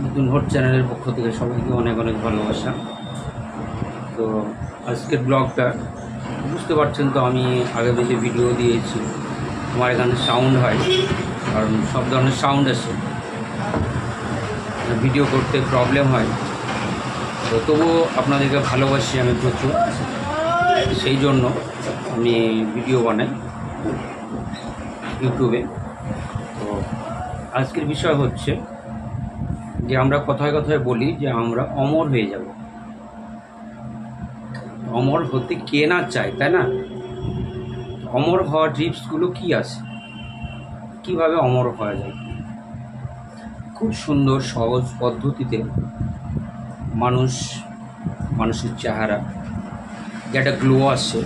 নতুন হট চ্যানেলের পক্ষ থেকে সবাইকে অনেক অনেক ভালোবাসা। তো আজকের ব্লগটা বুঝতে পারছেন তো, আমি আগে থেকে ভিডিও দিয়েছি। আমার এখানে সাউন্ড হয়, কারণ সব ধরনের সাউন্ড আসে, ভিডিও করতে প্রবলেম হয়। তো তবুও আপনাদেরকে ভালোবাসি আমি প্রচুর, সেই জন্য আমি ভিডিও বানাই ইউটিউবে। তো আজকের বিষয় হচ্ছে যে আমরা কথায় কথায় বলি যে আমরা অমর হয়ে যাব। অমর হতে কে না চায়, তাই না? অমর হওয়ার টিপসগুলো কি আছে, কিভাবে অমর হওয়া যায়? খুব সুন্দর সহজ পদ্ধতিতে মানুষের চেহারা যেটা গ্লো আসছে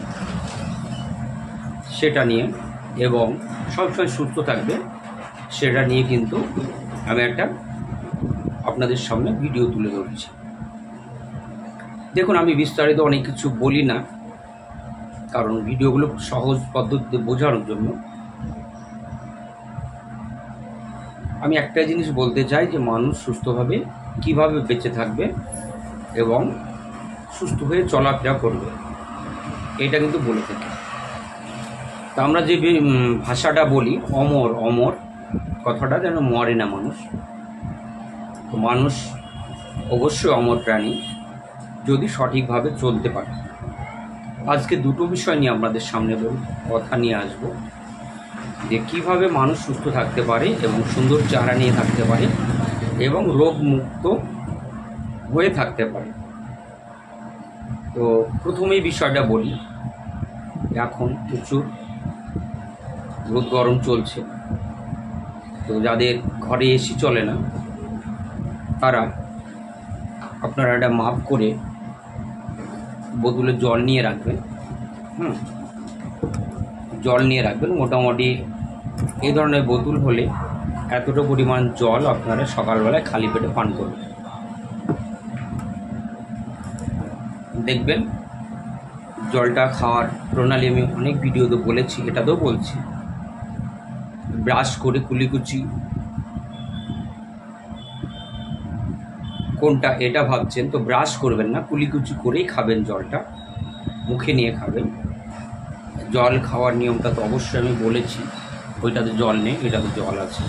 সেটা নিয়ে, এবং সবসময় সুস্থ থাকবে সেটা নিয়ে কিন্তু আমি একটা আপনাদের সামনে ভিডিও তুলে ধরছি। দেখুন, আমি বিস্তারিত অনেক কিছু বলি না, কারণ ভিডিওগুলো সহজ পদ্ধতিতে বোঝানোর জন্য। আমি একটা জিনিস বলতে চাই যে মানুষ সুস্থভাবে কিভাবে বেঁচে থাকবে এবং সুস্থ হয়ে চলাফেরা করবে, এটা কিন্তু বলে থাকি। তা আমরা যে ভাষাটা বলি অমর, অমর কথাটা যেন মরে না মানুষ। তো মানুষ অবশ্যই অমর প্রাণী, যদি সঠিকভাবে চলতে পারে। আজকে দুটো বিষয় নিয়ে আপনাদের সামনে কথা নিয়ে আসবো, যে কিভাবে মানুষ সুস্থ থাকতে পারে এবং সুন্দর চেহারা নিয়ে থাকতে পারে এবং রোগমুক্ত হয়ে থাকতে পারে। তো প্রথমেই বিষয়টা বলি, এখন প্রচুর রোদ গরম চলছে। তো যাদের ঘরে এসি চলে না, তারা আপনারা একটা মাপ করে বোতলে জল নিয়ে রাখবেন। জল নিয়ে রাখবেন, মোটামুটি এই ধরনের বোতল হলে এতটা পরিমাণ জল আপনারা সকালবেলায় খালি পেটে পান করবেন। দেখবেন জলটা খাওয়ার প্রণালী আমি অনেক ভিডিওতে বলেছি, এটাতেও বলছি। ব্রাশ করে কুলিকুচি কোনটা এটা ভাবছেন তো ব্রাশ করবেন না, কুলিকুচি করেই খাবেন। জলটা মুখে নিয়ে খাবেন। জল খাওয়ার নিয়মটা তো অবশ্যই আমি বলেছি, ওইটাতে জল নেই, এটাতে জল আছে।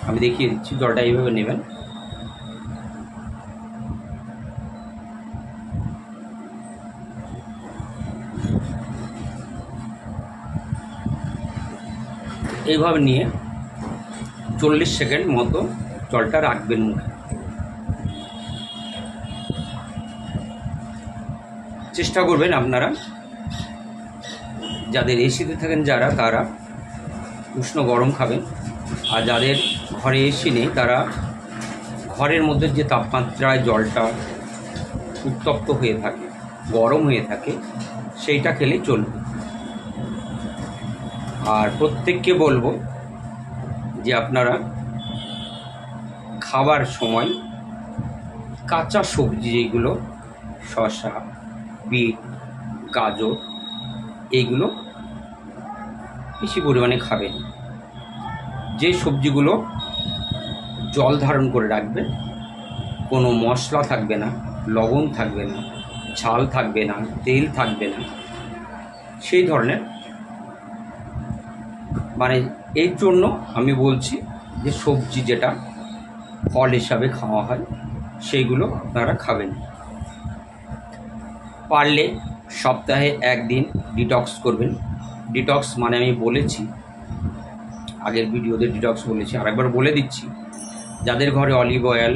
আমি দেখিয়ে দিচ্ছি। জলটা এইভাবে নেবেন, এইভাবে নিয়ে 40 সেকেন্ড মতো জলটা রাখবেন মুখে। চেষ্টা করবেন আপনারা যাদের এসিতে থাকেন যারা, তারা উষ্ণ গরম খাবেন। আর যাদের ঘরে এসি নেই, তারা ঘরের মধ্যে যে তাপমাত্রায় জলটা উত্তপ্ত হয়ে থাকে, গরম হয়ে থাকে, সেইটা খেলেই চলবে। আর প্রত্যেককে বলবো যে আপনারা খাবার সময় কাঁচা সবজি যেগুলো শসা, বিট, গাজর, এইগুলো বেশি পরিমাণে খাবেন। যে সবজিগুলো জল ধারণ করে রাখবেন, কোনো মশলা থাকবে না, লবণ থাকবে না, ঝাল থাকবে না, তেল থাকবে না, সেই ধরনের, মানে এর জন্য আমি বলছি যে সবজি যেটা ফল হিসাবে খাওয়া হয় সেইগুলো আপনারা খাবেন। পারলে সপ্তাহে একদিন ডিটক্স করবেন। ডিটক্স মানে আমি বলেছি আগের ভিডিওতে, ডিটক্স বলেছি, আরেকবার বলে দিচ্ছি। যাদের ঘরে অলিভ অয়েল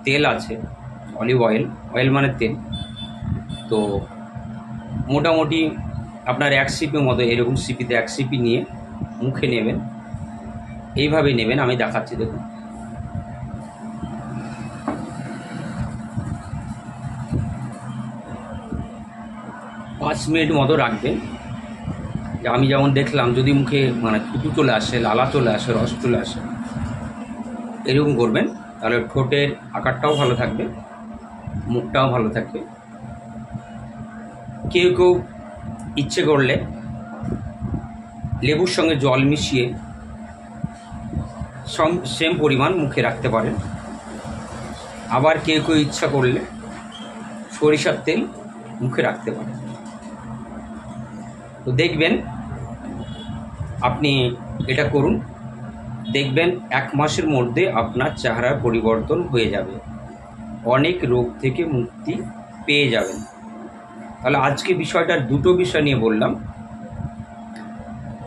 তেল আছে, অলিভ অয়েল, অয়েল মানে তেল, তো মোটামুটি আপনার 1 সিপি মতো, এরকম সিপিতে 1 সিপি নিয়ে মুখে নেবেন। এইভাবে নেবেন, আমি দেখাচ্ছি দেখুন। পাঁচ মিনিট মতো রাখবেন। আমি যেমন দেখলাম, যদি মুখে মানে থুতু চলে আসে, লালা চলে আসে, রস চলে আসে, এরকম করবেন, তাহলে ঠোঁটের আকারটাও ভালো থাকবে, মুখটাও ভালো থাকবে। কেউ কেউ ইচ্ছে করলে লেবুর সঙ্গে জল মিশিয়ে সেম পরিমাণ মুখে রাখতে পারেন, আবার কেউ কেউ ইচ্ছা করলে সরিষার তেল মুখে রাখতে পারে। তো দেখবেন আপনি এটা করুন, দেখবেন 1 মাসের মধ্যে আপনার চেহারার পরিবর্তন হয়ে যাবে, অনেক রোগ থেকে মুক্তি পেয়ে যাবেন। তাহলে আজকে বিষয়টা দুটো বিষয় নিয়ে বললাম,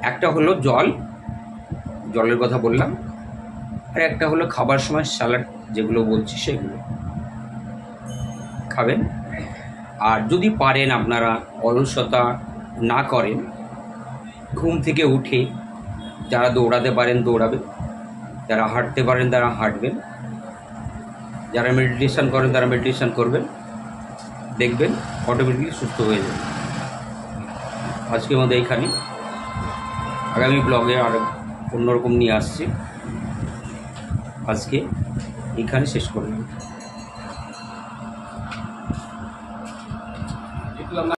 একটা হলো জলের কথা বললাম, আর একটা হলো খাবার সময় স্যালাড যেগুলো বলছি সেগুলো খাবেন। আর যদি পারেন আপনারা অলসতা না করেন, ঘুম থেকে উঠে যারা দৌড়াতে পারেন দৌড়াবেন, যারা হাঁটতে পারেন তারা হাঁটবেন, যারা মেডিটেশন করেন তারা মেডিটেশন করবেন, দেখবেন অটোমেটিকলি সুস্থ হয়ে যাবে। আজকের মধ্যে এইখানে, আগামী ব্লগে আর অন্যরকম নিয়ে আসছি। আজকে এইখানে শেষ করলাম।